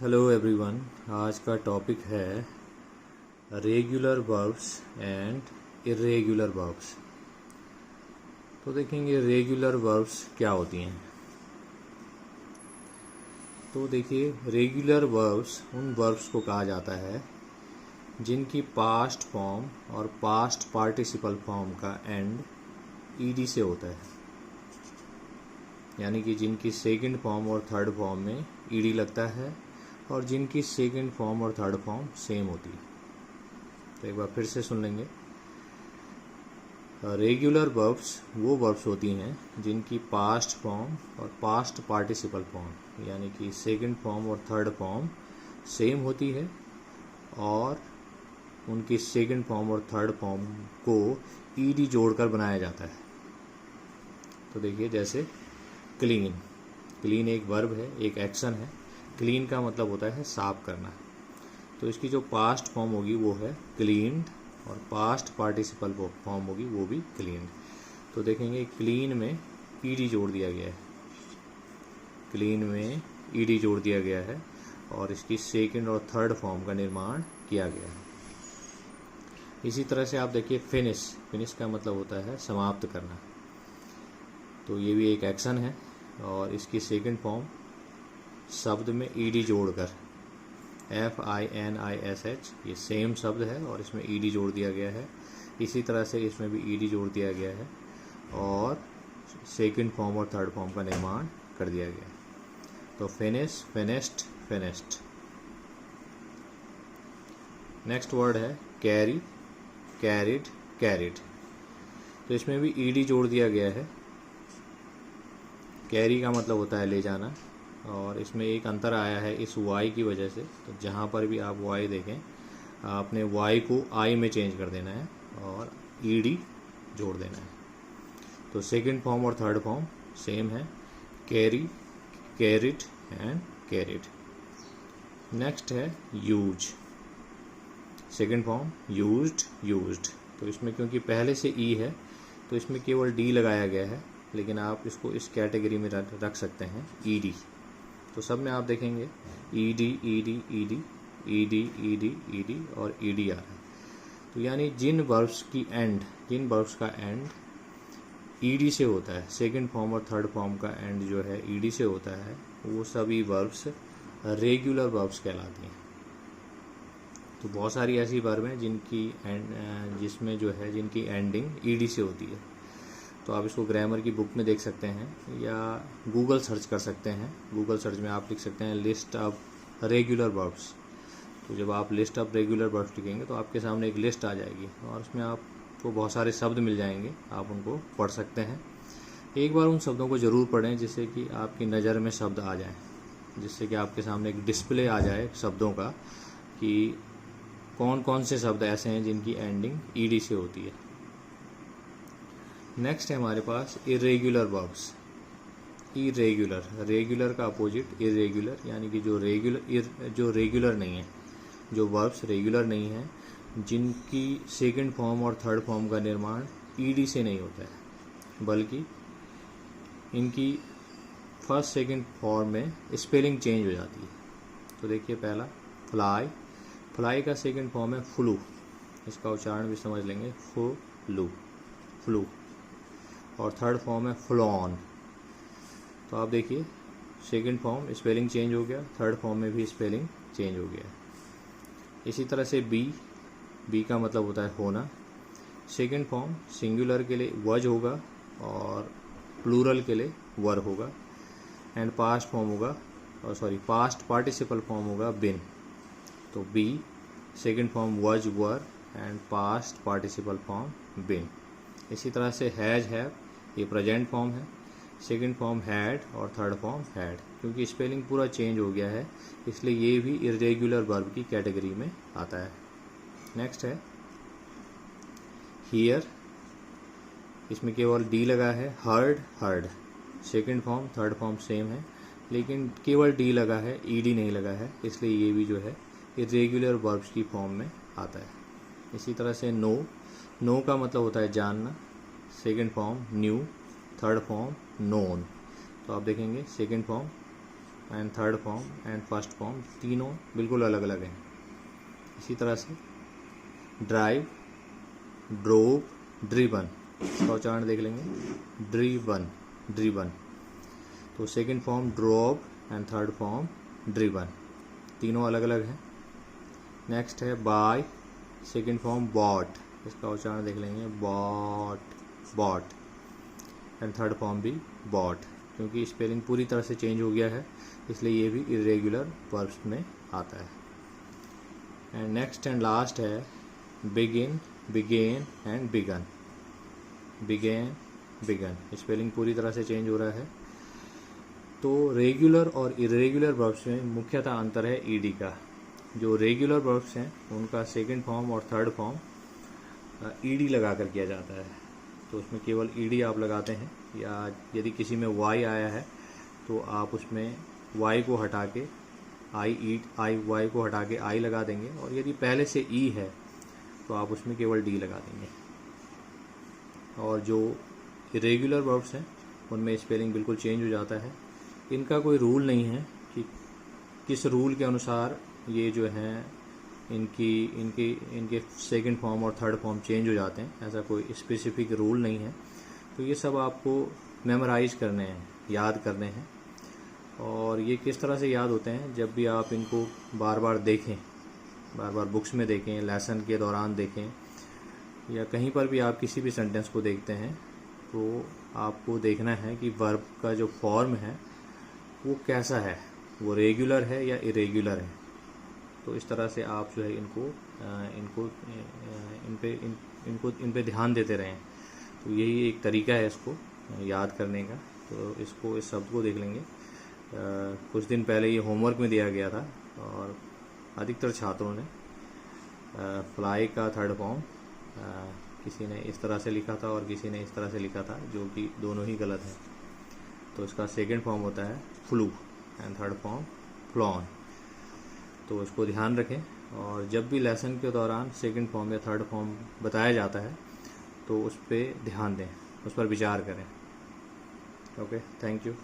Hello everyone. आज का topic है regular verbs and irregular verbs. तो देखेंगे रेगुलर वर्ब्स क्या होती हैं। तो देखिए, रेगुलर वर्ब्स उन वर्ब्स को कहा जाता है जिनकी पास्ट फॉर्म और पास्ट पार्टिसिपल फॉर्म का एंड ईडी से होता है, यानी कि जिनकी सेकंड फॉर्म और थर्ड फॉर्म में ईडी लगता है और जिनकी सेकंड फॉर्म और थर्ड फॉर्म सेम होती है। तो एक बार फिर से सुन लेंगे। रेगुलर वर्ब्स वो वर्ब्स होती हैं जिनकी पास्ट फॉर्म और पास्ट पार्टिसिपल फॉर्म, यानी कि सेकंड फॉर्म और थर्ड फॉर्म सेम होती है और उनकी सेकंड फॉर्म और थर्ड फॉर्म को ईडी जोड़कर बनाया जाता है। तो देखिए, जैसे क्लीन। क्लीन एक वर्ब है, एक एक्शन है। क्लीन का मतलब होता है साफ करना। तो इसकी जो पास्ट फॉर्म होगी वो है क्लीन्ड और पास्ट पार्टिसिपल फॉर्म होगी वो भी क्लीन्ड। तो देखेंगे क्लीन में ईडी जोड़ दिया गया है, क्लीन में ईडी जोड़ दिया गया है और इसकी सेकंड और थर्ड फॉर्म का निर्माण किया गया है। इसी तरह से आप देखिए फिनिश। फिनिश का मतलब होता है समाप्त करना। तो ये भी एक एक्शन है और इसकी सेकंड फॉर्म शब्द में ईडी जोड़कर FINISH, ये सेम शब्द है और इसमें ईडी जोड़ दिया गया है। इसी तरह से इसमें भी ईडी जोड़ दिया गया है और सेकंड फॉर्म और थर्ड फॉर्म का निर्माण कर दिया गया है। तो finish, finished, finished. Next word है कैरी, कैरिड, कैरिड। तो इसमें भी ईडी जोड़ दिया गया है। कैरी का मतलब होता है ले जाना और इसमें एक अंतर आया है इस वाई की वजह से। तो जहाँ पर भी आप वाई देखें, आपने वाई को आई में चेंज कर देना है और ईडी जोड़ देना है। तो सेकंड फॉर्म और थर्ड फॉर्म सेम है, carry, carried and carried. Next है use. Second form used, used. तो इसमें क्योंकि पहले से ई है तो इसमें केवल डी लगाया गया है, लेकिन आप इसको इस कैटेगरी में रख सकते हैं ईडी। तो सब में आप देखेंगे ED, ED, ED, ED, ED, ED और ईडी आ रहा है। तो यानी जिन वर्ब्स का एंड ईडी से होता है, सेकंड फॉर्म और थर्ड फॉर्म का एंड जो है ईडी से होता है, वो सभी वर्ब्स रेगुलर वर्ब्स कहलाती हैं। तो बहुत सारी ऐसी वर्ब हैं जिसमें जो है जिनकी एंडिंग ईडी से होती है। तो आप इसको ग्रामर की बुक में देख सकते हैं या गूगल सर्च कर सकते हैं। गूगल सर्च में आप लिख सकते हैं लिस्ट ऑफ रेगुलर वर्ब्स। तो जब आप लिस्ट ऑफ रेगुलर वर्ब्स लिखेंगे तो आपके सामने एक लिस्ट आ जाएगी और उसमें आपको बहुत सारे शब्द मिल जाएंगे, आप उनको पढ़ सकते हैं। एक बार उन शब्दों को ज़रूर पढ़ें जिससे कि आपकी नज़र में शब्द आ जाएं, जिससे कि आपके सामने एक डिस्प्ले आ जाए शब्दों का कि कौन कौन से शब्द ऐसे हैं जिनकी एंडिंग ईडी से होती है। नेक्स्ट है हमारे पास इरेगुलर वर्ब्स। इरेगुलर, रेगुलर का अपोजिट इरेगुलर, यानी कि जो रेगुलर नहीं है, जो वर्ब्स रेगुलर नहीं है, जिनकी सेकंड फॉर्म और थर्ड फॉर्म का निर्माण ईडी से नहीं होता है, बल्कि इनकी फर्स्ट सेकंड फॉर्म में स्पेलिंग चेंज हो जाती है। तो देखिए पहला फ्लाई। फ्लाई का सेकंड फॉर्म है फ्लू। इसका उच्चारण भी समझ लेंगे, फ्लू, फ्लू। और थर्ड फॉर्म है फ्लॉन। तो आप देखिए सेकंड फॉर्म स्पेलिंग चेंज हो गया, थर्ड फॉर्म में भी स्पेलिंग चेंज हो गया। इसी तरह से बी का मतलब होता है होना। सेकंड फॉर्म सिंगुलर के लिए वज होगा और प्लूरल के लिए वर होगा एंड पास्ट फॉर्म होगा पास्ट पार्टिसिपल फॉर्म होगा बिन। तो be second form was, were and past participle form been. इसी तरह से हैज, हैव, ये प्रेजेंट फॉर्म है, सेकंड फॉर्म हैड और थर्ड फॉर्म हैड। क्योंकि स्पेलिंग पूरा चेंज हो गया है इसलिए ये भी इरेगुलर वर्ब की कैटेगरी में आता है। नेक्स्ट है हियर। इसमें केवल डी लगा है। Heard, heard. Second form third form same है लेकिन केवल डी लगा है, ईडी नहीं लगा है, इसलिए ये भी जो है इरेगुलर वर्ब्स की फॉर्म में आता है। इसी तरह से नो। नो का मतलब होता है जानना। Second form new, third form known. तो आप देखेंगे second form and third form and first form तीनों बिल्कुल अलग अलग हैं। इसी तरह से ड्राइव, ड्रोव, ड्रिवन, इसका उच्चारण देख लेंगे, ड्रिवन, ड्रिवन। तो second form drove and third form driven, तीनों अलग अलग हैं। नेक्स्ट है बाय, सेकंड फॉर्म बॉट, इसका उच्चारण देख लेंगे, bought, bought, and third form भी बॉट। क्योंकि स्पेलिंग पूरी तरह से चेंज हो गया है इसलिए ये भी इरेगुलर वर्ब्स में आता है। एंड नेक्स्ट एंड लास्ट है begin, began and begun, began, begun, spelling पूरी तरह से चेंज हो रहा है। तो रेगुलर और इरेगुलर वर्ब्स में मुख्यतः अंतर है ईडी का। जो रेगुलर वर्ब्स हैं उनका सेकंड फॉर्म और थर्ड फॉर्म ईडी लगा कर किया जाता है। तो उसमें केवल ईडी आप लगाते हैं, या यदि किसी में वाई आया है तो आप उसमें वाई को हटा के आई वाई को हटा के आई लगा देंगे, और यदि पहले से ई है तो आप उसमें केवल डी लगा देंगे। और जो इरेगुलर वर्ब्स हैं उनमें स्पेलिंग बिल्कुल चेंज हो जाता है। इनका कोई रूल नहीं है कि किस रूल के अनुसार ये जो हैं इनके सेकंड फॉर्म और थर्ड फॉर्म चेंज हो जाते हैं, ऐसा कोई स्पेसिफिक रूल नहीं है। तो ये सब आपको मेमोराइज करने हैं, याद करने हैं। और ये किस तरह से याद होते हैं, जब भी आप इनको बार बार देखें, बार बार बुक्स में देखें, लेसन के दौरान देखें, या कहीं पर भी आप किसी भी सेंटेंस को देखते हैं तो आपको देखना है कि वर्ब का जो फॉर्म है वो कैसा है, वो रेगुलर है या इरेगुलर है। तो इस तरह से आप जो है इन पे ध्यान देते रहें। तो यही एक तरीका है इसको याद करने का। तो इस शब्द को देख लेंगे। कुछ दिन पहले ये होमवर्क में दिया गया था और अधिकतर छात्रों ने फ्लाई का थर्ड फॉर्म किसी ने इस तरह से लिखा था और किसी ने इस तरह से लिखा था, जो कि दोनों ही गलत है। तो इसका सेकंड फॉर्म होता है flu and third form flown. तो इसको ध्यान रखें, और जब भी लेसन के दौरान सेकंड फॉर्म या थर्ड फॉर्म बताया जाता है तो उस पर ध्यान दें, उस पर विचार करें। Okay, thank you.